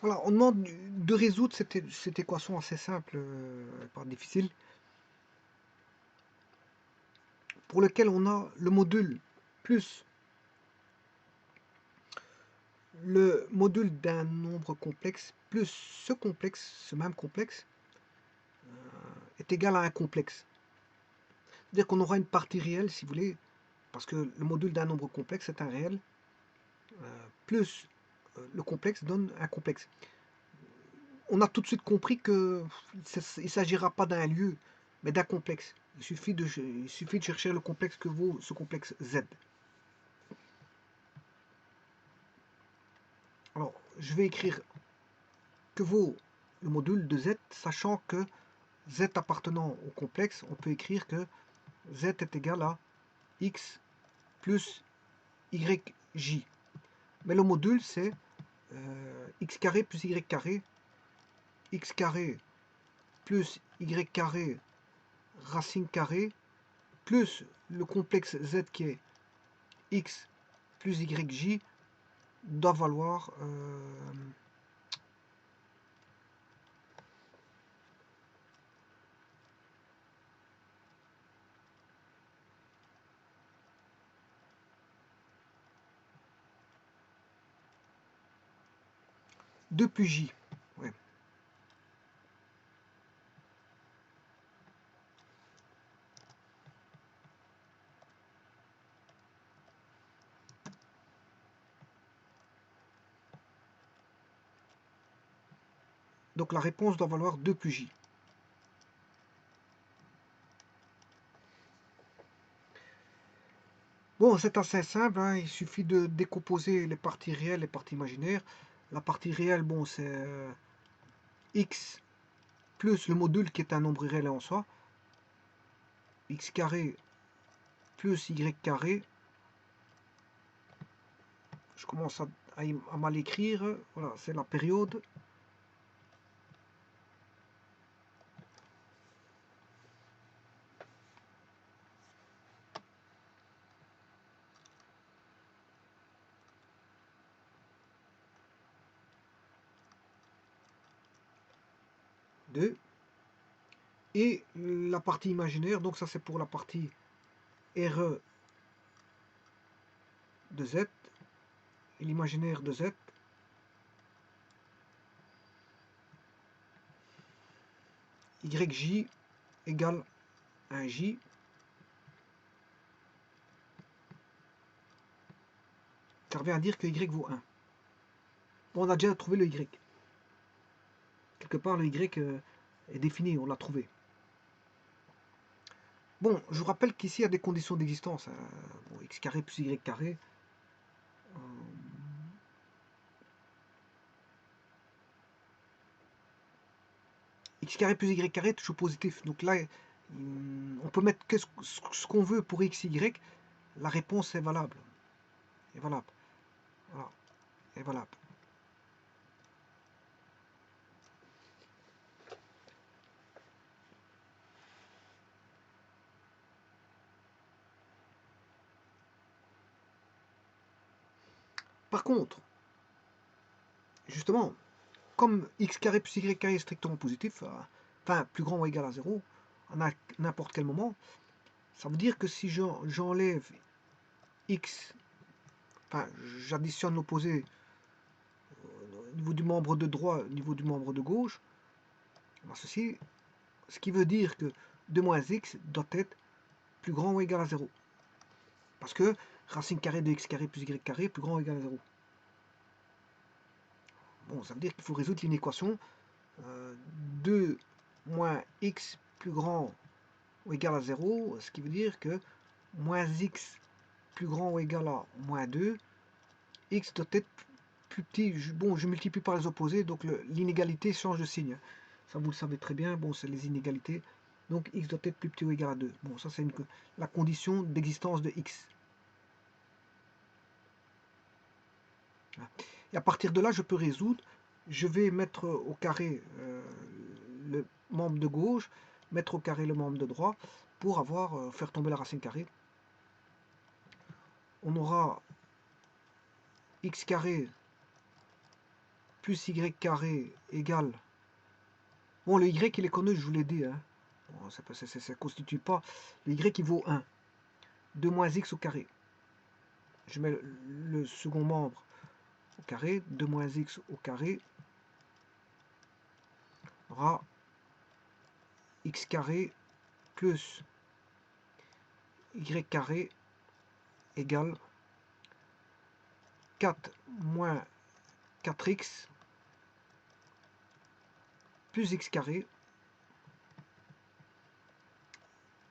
Voilà, on demande de résoudre cette équation assez simple, pas difficile, pour lequel on a le module plus le module d'un nombre complexe plus ce même complexe, est égal à un complexe. C'est-à-dire qu'on aura une partie réelle, si vous voulez, parce que le module d'un nombre complexe est un réel, plus le complexe donne un complexe. On a tout de suite compris qu'il ne s'agira pas d'un lieu, mais d'un complexe. Il suffit de chercher le complexe que vaut ce complexe Z. Alors, je vais écrire que vaut le module de Z, sachant que Z appartenant au complexe, on peut écrire que Z est égal à X plus YJ. Mais le module, c'est X carré plus Y carré, X carré plus Y carré racine carrée, plus le complexe Z qui est X plus YJ, doit valoir 2 plus J. Ouais. Donc la réponse doit valoir 2 plus J. Bon, c'est assez simple, hein, il suffit de décomposer les parties réelles et les parties imaginaires. La partie réelle, bon, c'est x plus le module qui est un nombre réel en soi, x carré plus y carré. Je commence à mal écrire, voilà, c'est la période. De, et la partie imaginaire, donc ça c'est pour la partie RE de Z, et l'imaginaire de Z, YJ égale 1J. Ça revient à dire que Y vaut 1. Bon, on a déjà trouvé le Y. Quelque part, le Y est défini, on l'a trouvé. Bon, je vous rappelle qu'ici, il y a des conditions d'existence. Bon, x carré plus y carré. X carré plus y carré est toujours positif. Donc là, on peut mettre ce qu'on veut pour x, y. La réponse est valable. Est valable. Voilà. Est valable. Par contre, justement, comme x carré plus y carré est strictement positif, enfin plus grand ou égal à 0, à n'importe quel moment, ça veut dire que si j'enlève x, enfin j'additionne l'opposé au niveau du membre de droite, au niveau du membre de gauche, ceci, ce qui veut dire que 2 moins x doit être plus grand ou égal à 0. Parce que racine carrée de x carré plus y carré plus grand ou égal à 0. Bon, ça veut dire qu'il faut résoudre l'inéquation 2 moins x plus grand ou égal à 0, ce qui veut dire que moins x plus grand ou égal à moins 2, x doit être plus petit. Bon, je multiplie par les opposés, donc l'inégalité change de signe. Ça, vous le savez très bien, bon, c'est les inégalités. Donc x doit être plus petit ou égal à 2. Bon, ça, c'est la condition d'existence de x. Et à partir de là, je peux résoudre. Je vais mettre au carré le membre de gauche, mettre au carré le membre de droite, pour faire tomber la racine carrée. On aura x carré plus y carré égale... Bon, le y, il est connu, je vous l'ai dit. Hein. Bon, ça ne constitue pas... Le y, il vaut 1. 2 moins x au carré. Je mets le second membre au carré. 2 moins x au carré aura x carré plus y carré égale 4 moins 4x plus x carré,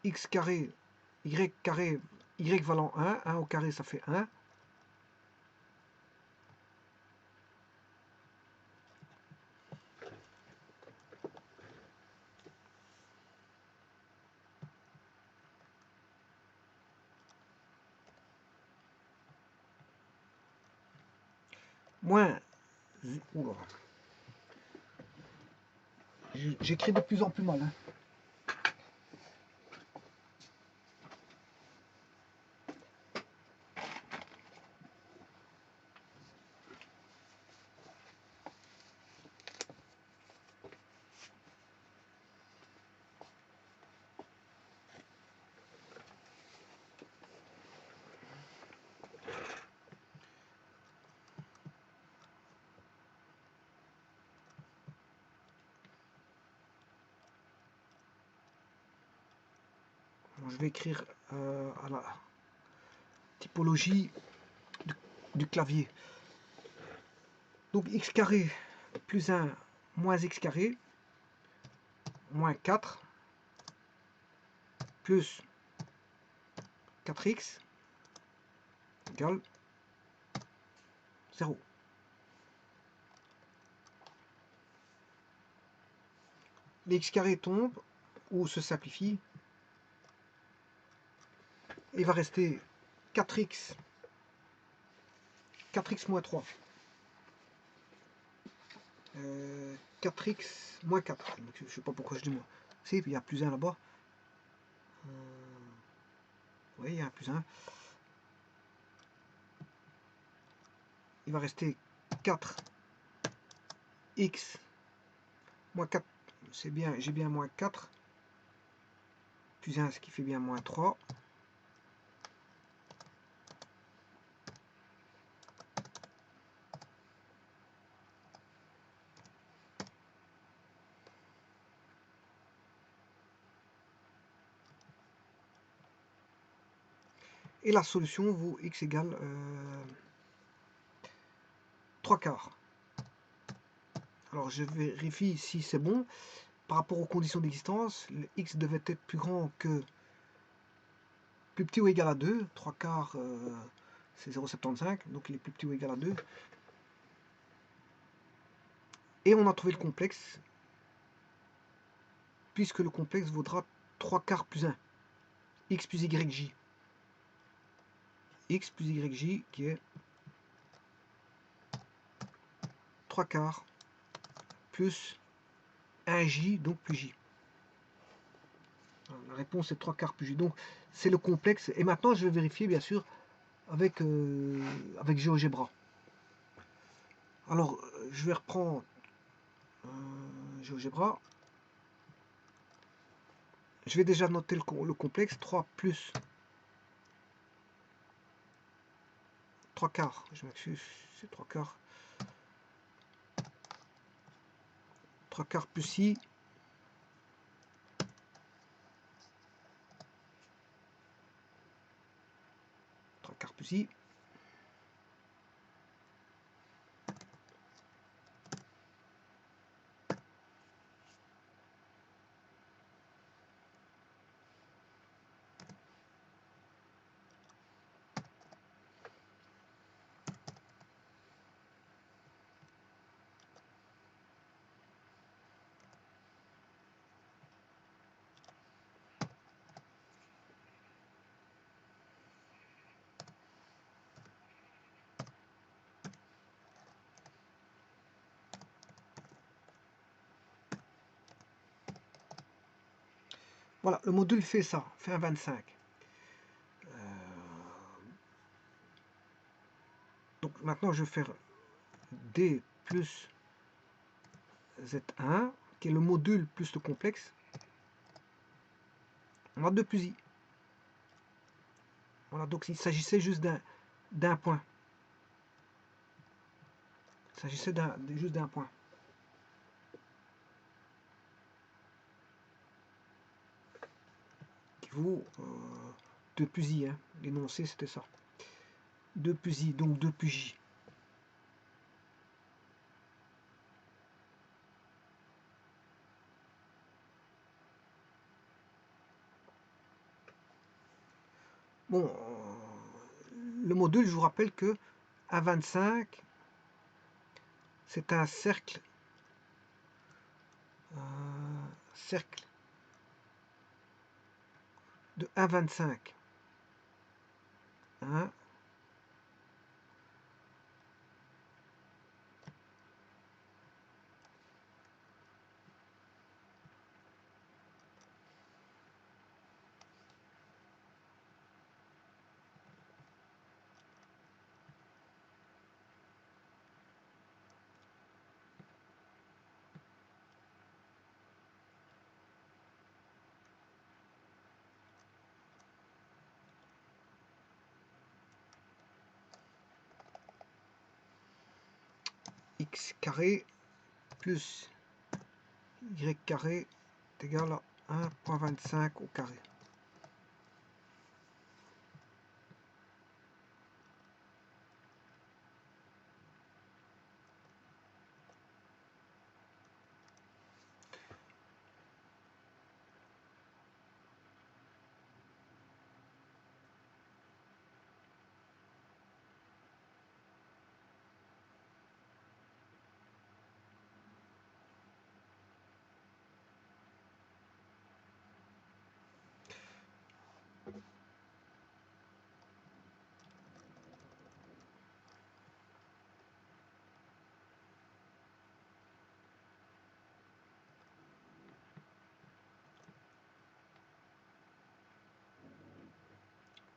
x carré, y valant 1, 1 au carré ça fait 1, moins, j'écris de plus en plus mal. Hein. Je vais écrire à la typologie du clavier. Donc x carré plus 1 moins x carré moins 4 plus 4x égale 0. Les x carré tombent ou se simplifient. Il va rester 4x moins 3. 4x moins 4. Je ne sais pas pourquoi je dis moi. Si, il y a plus 1 là-bas. Oui, il y a un plus 1. Il va rester 4x moins 4. C'est bien, j'ai bien moins 4. Plus 1, ce qui fait bien moins 3. Et la solution vaut x égale 3 quarts. Alors je vérifie si c'est bon. Par rapport aux conditions d'existence, le x devait être plus grand que plus petit ou égal à 2. 3 quarts, c'est 0,75. Donc il est plus petit ou égal à 2. Et on a trouvé le complexe, puisque le complexe vaudra 3 quarts plus 1. X plus YJ. X plus YJ qui est 3 quarts plus 1J, donc plus J. La réponse est 3 quarts plus J. Donc c'est le complexe. Et maintenant je vais vérifier bien sûr avec GeoGebra. Alors je vais reprendre GeoGebra. Je vais déjà noter le complexe. 3 plus 3 quarts. Je m'excuse, c'est 3 quarts. 3 quarts plus I. 3 quarts plus I. Voilà, le module fait ça, fait un 25. Donc maintenant je vais faire D plus Z1, qui est le module plus le complexe, on a 2 plus I. Voilà, donc il s'agissait juste d'un point. Il s'agissait juste d'un point. Qui vaut 2 plus I. Hein. L'énoncé, c'était ça. 2 plus I, donc 2 plus J. Bon, le module, je vous rappelle que A25, c'est un cercle de 1,25. Hein. X carré plus Y carré est égal à 1,25 au carré.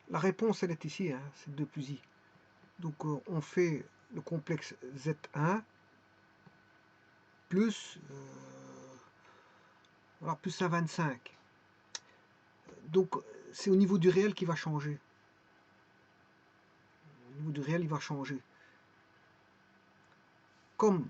La réponse, elle est ici, hein, c'est 2 plus I. Donc on fait le complexe Z1 plus, voilà, plus 1,25. Donc c'est au niveau du réel qui va changer. Au niveau du réel, il va changer. Comme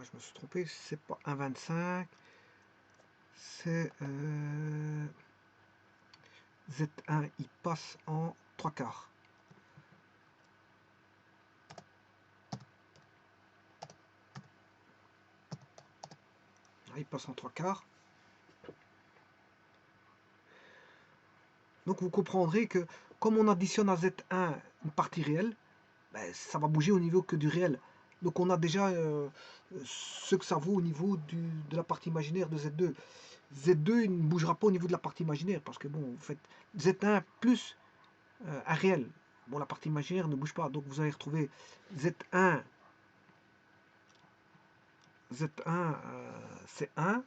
là je me suis trompé, c'est pas 1,25, c'est Z1, il passe en 3 quarts. Là, il passe en 3 quarts. Donc vous comprendrez que comme on additionne à Z1 une partie réelle, ben, ça va bouger au niveau que du réel. Donc on a déjà ce que ça vaut au niveau de la partie imaginaire de Z2. Z2 il ne bougera pas au niveau de la partie imaginaire parce que bon, vous faites Z1 plus un réel. Bon, la partie imaginaire ne bouge pas. Donc vous allez retrouver Z1, Z1 c'est 1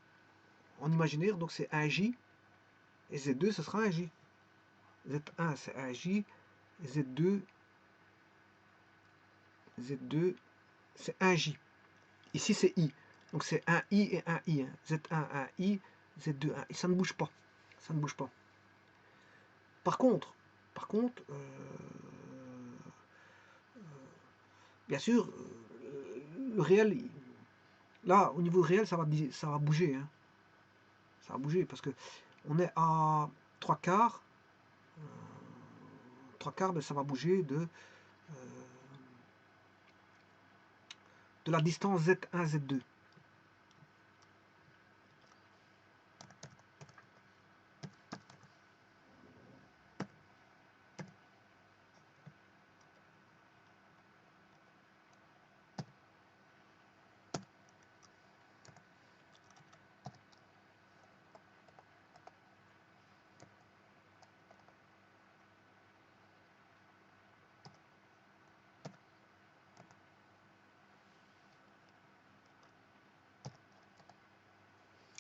en imaginaire, donc c'est 1J. Et Z2 ce sera 1J. Z1 c'est 1J. Et Z2 c'est 1J. Ici c'est I. Donc c'est 1I et 1I. Hein. Z1 1I, Z2 1I. Ça ne bouge pas. Ça ne bouge pas. Par contre, bien sûr, le réel, là, au niveau réel, ça va bouger. Hein. Ça va bouger parce que on est à 3 quarts. 3 quarts, ben, ça va bouger de la distance Z1, Z2.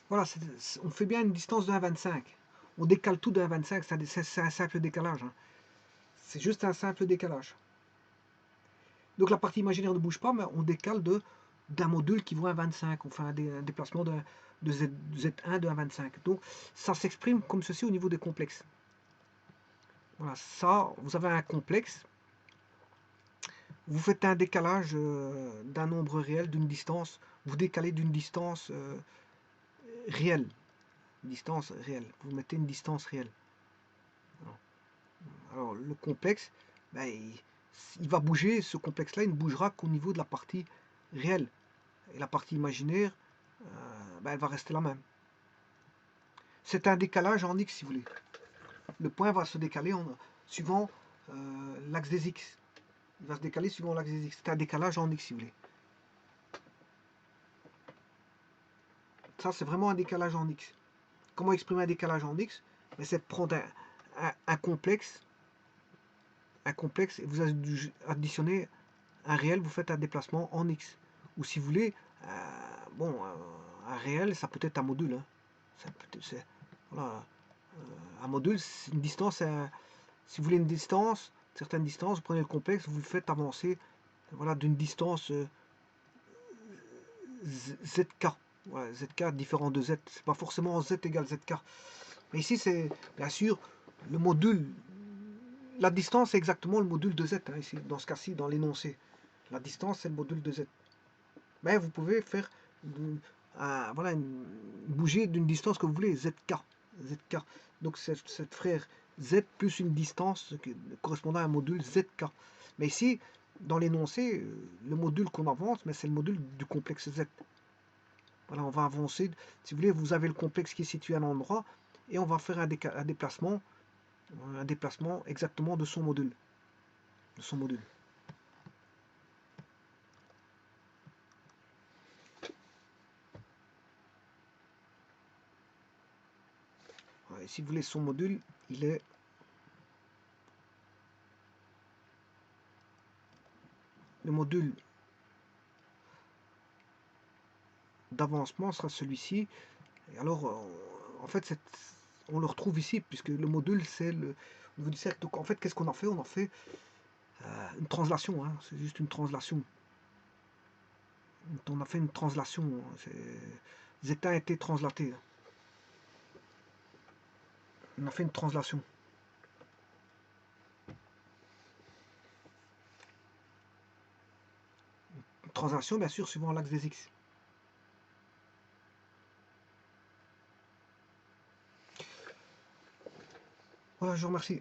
Voilà, on fait bien une distance de 1,25. On décale tout de 1,25, c'est un simple décalage. Hein. C'est juste un simple décalage. Donc la partie imaginaire ne bouge pas, mais on décale d'un module qui vaut 1,25. On fait un déplacement de Z1 de 1,25. Donc ça s'exprime comme ceci au niveau des complexes. Voilà, ça, vous avez un complexe. Vous faites un décalage d'un nombre réel, d'une distance. Vous décalez d'une distance réelle. Distance réelle. Vous mettez une distance réelle. Alors le complexe, ben, il va bouger, ce complexe-là, il ne bougera qu'au niveau de la partie réelle. Et la partie imaginaire, ben, elle va rester la même. C'est un décalage en x, si vous voulez. Le point va se décaler suivant l'axe des x. Il va se décaler suivant l'axe des x. C'est un décalage en x, si vous voulez. Ça, c'est vraiment un décalage en x. Comment exprimer un décalage en x? Ben, c'est prendre un complexe, et vous additionnez un réel, vous faites un déplacement en x. Ou si vous voulez, un réel, ça peut être un module. Hein. Voilà, un module, c'est une distance. Si vous voulez une distance, certaines distances, vous prenez le complexe, vous le faites avancer, voilà, d'une distance zk. Voilà, zk différent de z. C'est pas forcément z égale zk. Mais ici, c'est bien sûr le module. La distance, c'est exactement le module de z. Hein, ici, dans ce cas-ci, dans l'énoncé. La distance, c'est le module de z. Mais vous pouvez faire voilà, bouger d'une distance que vous voulez, zk. Donc cette frère z plus une distance correspondant à un module zk. Mais ici, dans l'énoncé, le module qu'on avance, c'est le module du complexe z. Voilà, on va avancer. Si vous voulez, vous avez le complexe qui est situé à un endroit et on va faire un déplacement exactement de son module. Et si vous voulez, son module, il est le module d'avancement sera celui-ci. Et alors, en fait, on le retrouve ici, puisque le module, c'est le niveau du cercle. Donc, en fait, qu'est-ce qu'on en fait? On en fait une translation. Hein, c'est juste une translation. On a fait une translation. Zeta a été translaté. On a fait une translation. Une translation, bien sûr, suivant l'axe des x. Voilà, je vous remercie.